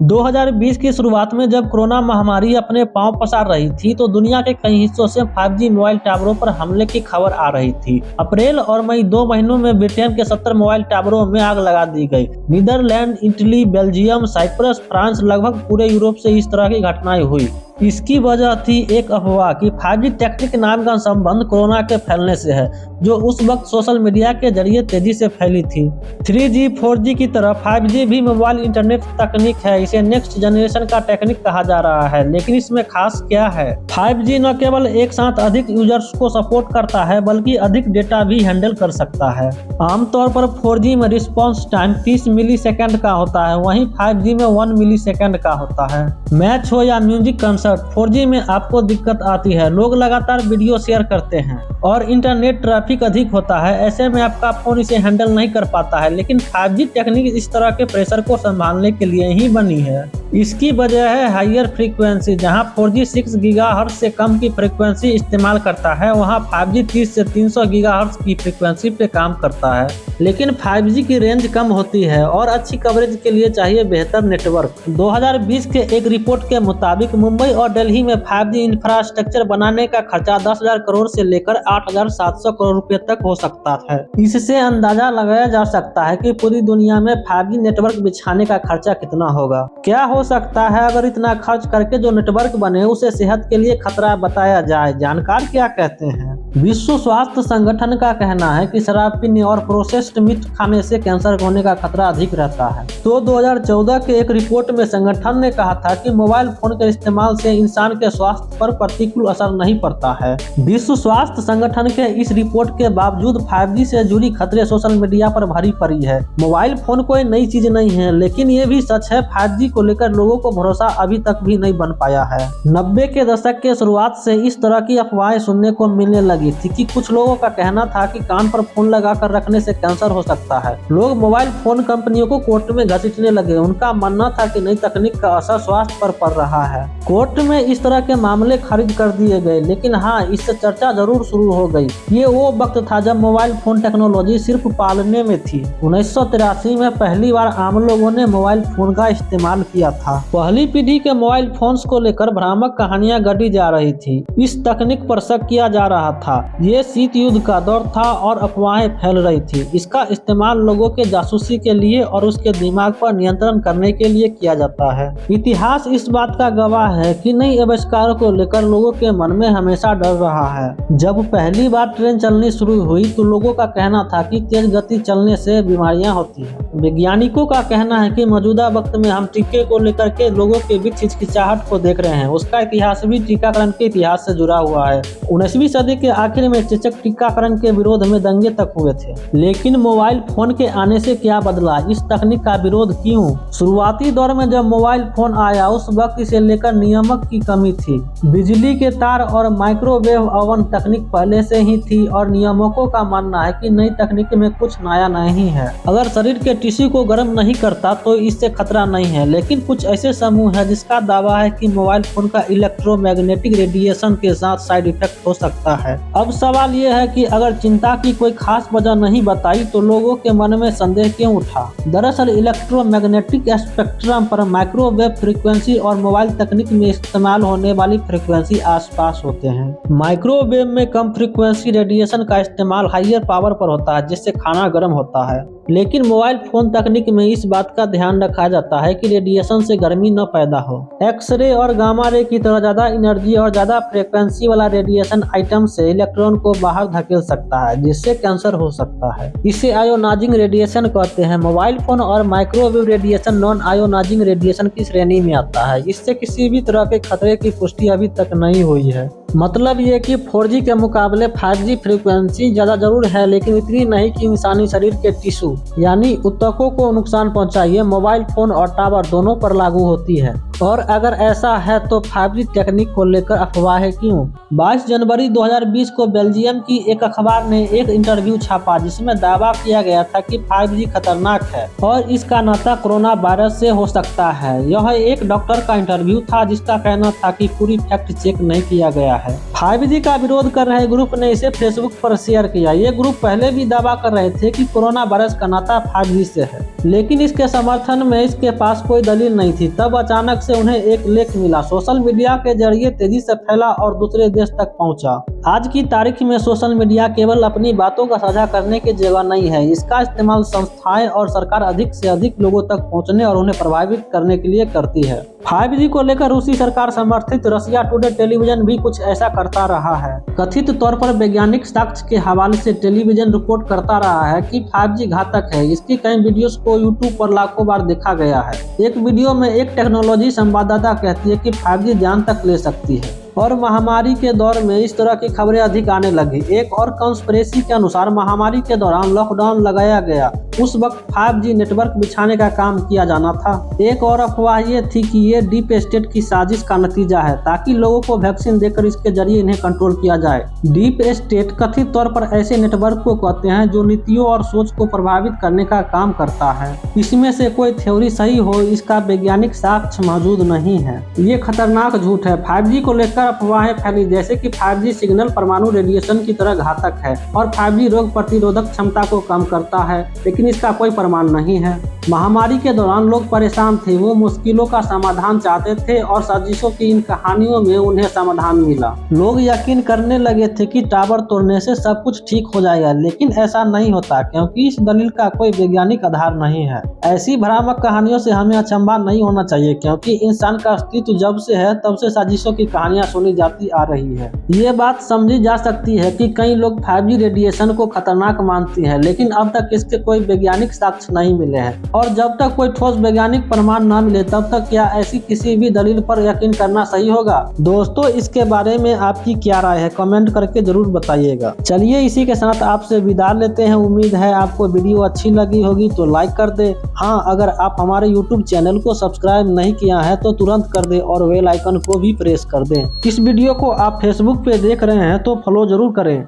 2020 की शुरुआत में जब कोरोना महामारी अपने पांव पसार रही थी तो दुनिया के कई हिस्सों से 5G मोबाइल टावरों पर हमले की खबर आ रही थी। अप्रैल और मई 2 महीनों में ब्रिटेन के 70 मोबाइल टावरों में आग लगा दी गई। Netherland, Italy, Belgium, Cyprus, France, लगभग पूरे यूरोप से इस तरह की घटनाएं हुई। इसकी वजह थी एक अफवाह कि 5G टेक्निक नाम का संबंध कोरोना के फैलने से है, जो उस वक्त सोशल मीडिया के जरिए तेजी से फैली थी। 3G, 4G की तरह 5G भी मोबाइल इंटरनेट तकनीक है। इसे नेक्स्ट जनरेशन का टेक्निक कहा जा रहा है, लेकिन इसमें खास क्या है? 5G न केवल एक साथ अधिक यूजर्स को सपोर्ट करता है, बल्कि अधिक डेटा भी हैंडल कर सकता है। आमतौर पर 4G में रिस्पॉन्स टाइम 30 मिली सेकेंड का होता है, वहीं 5G में 1 मिली सेकेंड का होता है। मैच हो या म्यूजिक कंसर्ट, 4G में आपको दिक्कत आती है। लोग लगातार वीडियो शेयर करते हैं और इंटरनेट ट्रैफिक अधिक होता है। ऐसे में आपका फोन इसे हैंडल नहीं कर पाता है, लेकिन 5G टेक्निक इस तरह के प्रेशर को संभालने के लिए ही बनी है। इसकी वजह है हायर फ्रीक्वेंसी। जहां 4G 6 गीगाहर्ट्ज से कम की फ्रीक्वेंसी इस्तेमाल करता है, वहां 5G 30 से 300 गीगाहर्ट्ज की फ्रीक्वेंसी पे काम करता है। लेकिन 5G की रेंज कम होती है और अच्छी कवरेज के लिए चाहिए बेहतर नेटवर्क। 2020 के एक रिपोर्ट के मुताबिक मुंबई और दिल्ली में 5G इंफ्रास्ट्रक्चर बनाने का खर्चा 10,000 करोड़ से लेकर 8,700 करोड़ रुपए तक हो सकता है। इससे अंदाजा लगाया जा सकता है कि पूरी दुनिया में 5G नेटवर्क बिछाने का खर्चा कितना होगा। क्या हो सकता है अगर इतना खर्च करके जो नेटवर्क बने उसे सेहत के लिए खतरा बताया जाए? जानकार क्या कहते हैं? विश्व स्वास्थ्य संगठन का कहना है कि शराब पीने और प्रोसेस्ड मीट खाने से कैंसर होने का खतरा अधिक रहता है। तो 2014 के एक रिपोर्ट में संगठन ने कहा था कि मोबाइल फोन के इस्तेमाल से इंसान के स्वास्थ्य पर प्रतिकूल असर नहीं पड़ता है। विश्व स्वास्थ्य संगठन के इस रिपोर्ट के बावजूद 5G से जुड़ी खतरे सोशल मीडिया पर भरी पड़ी है। मोबाइल फोन कोई नई चीज नहीं है, लेकिन ये भी सच है 5G को लेकर लोगों को भरोसा अभी तक भी नहीं बन पाया है। 90 के दशक के शुरुआत से इस तरह की अफवाहें सुनने को मिलने लगी थी कि कुछ लोगों का कहना था कि कान पर फोन लगाकर रखने से कैंसर हो सकता है। लोग मोबाइल फोन कंपनियों को कोर्ट में घसीटने लगे। उनका मानना था कि नई तकनीक का असर स्वास्थ्य पर पड़ रहा है। कोर्ट में इस तरह के मामले खारिज कर दिए गए, लेकिन हाँ, इससे चर्चा जरूर शुरू हो गई। ये वो वक्त था जब मोबाइल फोन टेक्नोलॉजी सिर्फ पालने में थी। 1983 में पहली बार आम लोगों ने मोबाइल फोन का इस्तेमाल किया था। पहली पीढ़ी के मोबाइल फोन्स को लेकर भ्रामक कहानियां गढ़ी जा रही थी। इस तकनीक पर शक किया जा रहा था। ये शीत युद्ध का दौर था और अफवाहें फैल रही थी। इसका इस्तेमाल लोगों के जासूसी के लिए और उसके दिमाग पर नियंत्रण करने के लिए किया जाता है। इतिहास इस बात का गवाह है कि नई आविष्कार को लेकर लोगों के मन में हमेशा डर रहा है। जब पहली बार ट्रेन चलनी शुरू हुई तो लोगों का कहना था कि तेज गति चलने से बीमारियां होती हैं। वैज्ञानिकों का कहना है कि मौजूदा वक्त में हम टीके को लेकर के लोगों के बीच हिचकिचाहट को देख रहे हैं। उसका इतिहास भी टीकाकरण के इतिहास से जुड़ा हुआ है। 19वीं सदी के आखिर में चेचक टीकाकरण के विरोध में दंगे तक हुए थे। लेकिन मोबाइल फोन के आने से क्या बदला? इस तकनीक का विरोध क्यों? शुरुआती दौर में जब मोबाइल फोन आया उस वक्त इसे लेकर नियामक की कमी थी। बिजली के तार और माइक्रोवेव ओवन तकनीक पहले से ही थी और नियामकों का मानना है कि नई तकनीक में कुछ नया नहीं है। अगर शरीर के टिश्यू को गर्म नहीं करता तो इससे खतरा नहीं है। लेकिन कुछ ऐसे समूह है जिसका दावा है कि मोबाइल फोन का इलेक्ट्रोमैग्नेटिक रेडिएशन के साथ साइड इफेक्ट हो सकता है। अब सवाल यह है कि अगर चिंता की कोई खास वजह नहीं बताई तो लोगों के मन में संदेह क्यों उठा? दरअसल इलेक्ट्रोमैग्नेटिक स्पेक्ट्रम पर माइक्रोवेव फ्रीक्वेंसी और मोबाइल तकनीक में इस्तेमाल होने वाली फ्रीक्वेंसी आसपास होते हैं। माइक्रोवेव में कम फ्रीक्वेंसी रेडिएशन का इस्तेमाल हायर पावर पर होता है, जिससे खाना गर्म होता है। लेकिन मोबाइल फोन तकनीक में इस बात का ध्यान रखा जाता है कि रेडिएशन से गर्मी न पैदा हो। एक्सरे और गामा रे की तरह ज्यादा एनर्जी और ज्यादा फ्रीक्वेंसी वाला रेडिएशन आइटम से इलेक्ट्रॉन को बाहर धकेल सकता है, जिससे कैंसर हो सकता है। इसे आयोनाइजिंग रेडिएशन कहते हैं। मोबाइल फोन और microwave radiation non ionising radiation की श्रेणी में आता है। इससे किसी भी तरह के खतरे की पुष्टि अभी तक नहीं हुई है। मतलब ये कि 4G के मुकाबले 5G फ्रीक्वेंसी ज्यादा जरूर है, लेकिन इतनी नहीं कि इंसानी शरीर के टिश्यू यानी ऊतकों को नुकसान पहुंचाइए। मोबाइल फोन और टावर दोनों पर लागू होती है। और अगर ऐसा है तो 5G टेक्निक को लेकर अफवाहें क्यों? 22 जनवरी 2020 को बेल्जियम की एक अखबार ने एक इंटरव्यू छापा जिसमें दावा किया गया था कि 5G खतरनाक है और इसका नाता कोरोना वायरस से हो सकता है। यह एक डॉक्टर का इंटरव्यू था जिसका कहना था कि पूरी फैक्ट चेक नहीं किया गया है। 5G का विरोध कर रहे ग्रुप ने इसे फेसबुक पर शेयर किया। ये ग्रुप पहले भी दावा कर रहे थे कि कोरोना वायरस का नाता 5G से है, लेकिन इसके समर्थन में इसके पास कोई दलील नहीं थी। तब अचानक से उन्हें एक लेख मिला, सोशल मीडिया के जरिए तेजी से फैला और दूसरे देश तक पहुंचा। आज की तारीख में सोशल मीडिया केवल अपनी बातों का साझा करने की जगह नहीं है। इसका इस्तेमाल संस्थाएं और सरकार अधिक से अधिक लोगों तक पहुंचने और उन्हें प्रभावित करने के लिए करती है। 5G को लेकर रूसी सरकार समर्थित रशिया टुडे टेलीविजन भी कुछ ऐसा करता रहा है। कथित तौर पर वैज्ञानिक साक्ष्य के हवाले से टेलीविजन रिपोर्ट करता रहा है कि 5G घातक है। इसकी कई वीडियोस को यूट्यूब पर लाखों बार देखा गया है। एक वीडियो में एक टेक्नोलॉजी संवाददाता कहती है कि 5G जान तक ले सकती है और महामारी के दौर में इस तरह की खबरें अधिक आने लगी। एक और कंस्पिरेसी के अनुसार महामारी के दौरान लॉकडाउन लगाया गया। उस वक्त 5G नेटवर्क बिछाने का काम किया जाना था। एक और अफवाह ये थी कि ये डीप स्टेट की साजिश का नतीजा है ताकि लोगों को वैक्सीन देकर इसके जरिए इन्हें कंट्रोल किया जाए। डीप स्टेट कथित तौर पर ऐसे नेटवर्क को कहते हैं जो नीतियों और सोच को प्रभावित करने का काम करता है। इसमें से कोई थ्योरी सही हो, इसका वैज्ञानिक साक्ष्य मौजूद नहीं है। ये खतरनाक झूठ है। 5G को लेकर अफवाहें फैली जैसे कि 5G सिग्नल परमाणु रेडिएशन की तरह घातक है और 5G रोग प्रतिरोधक क्षमता को कम करता है, लेकिन इसका कोई प्रमाण नहीं है। महामारी के दौरान लोग परेशान थे, वो मुश्किलों का समाधान चाहते थे और साजिशों की इन कहानियों में उन्हें समाधान मिला। लोग यकीन करने लगे थे कि टावर तोड़ने से सब कुछ ठीक हो जाएगा, लेकिन ऐसा नहीं होता क्योंकि इस दलील का कोई वैज्ञानिक आधार नहीं है। ऐसी भ्रामक कहानियों से हमें अचंभा नहीं होना चाहिए क्योंकि इंसान का अस्तित्व जब से है तब से साजिशों की कहानियां सुनी जाती आ रही है। ये बात समझी जा सकती है कि कई लोग 5G रेडिएशन को खतरनाक मानती हैं, लेकिन अब तक इसके कोई वैज्ञानिक साक्ष्य नहीं मिले हैं और जब तक कोई ठोस वैज्ञानिक प्रमाण न मिले तब तक क्या ऐसी किसी भी दलील पर यकीन करना सही होगा। दोस्तों, इसके बारे में आपकी क्या राय है, कमेंट करके जरूर बताइएगा। चलिए इसी के साथ आपसे विदा लेते हैं। उम्मीद है आपको वीडियो अच्छी लगी होगी तो लाइक कर दे। हाँ, अगर आप हमारे YouTube चैनल को सब्सक्राइब नहीं किया है तो तुरंत कर दे और बेल आइकन को भी प्रेस कर दें। इस वीडियो को आप फेसबुक पे देख रहे हैं तो फॉलो जरूर करें।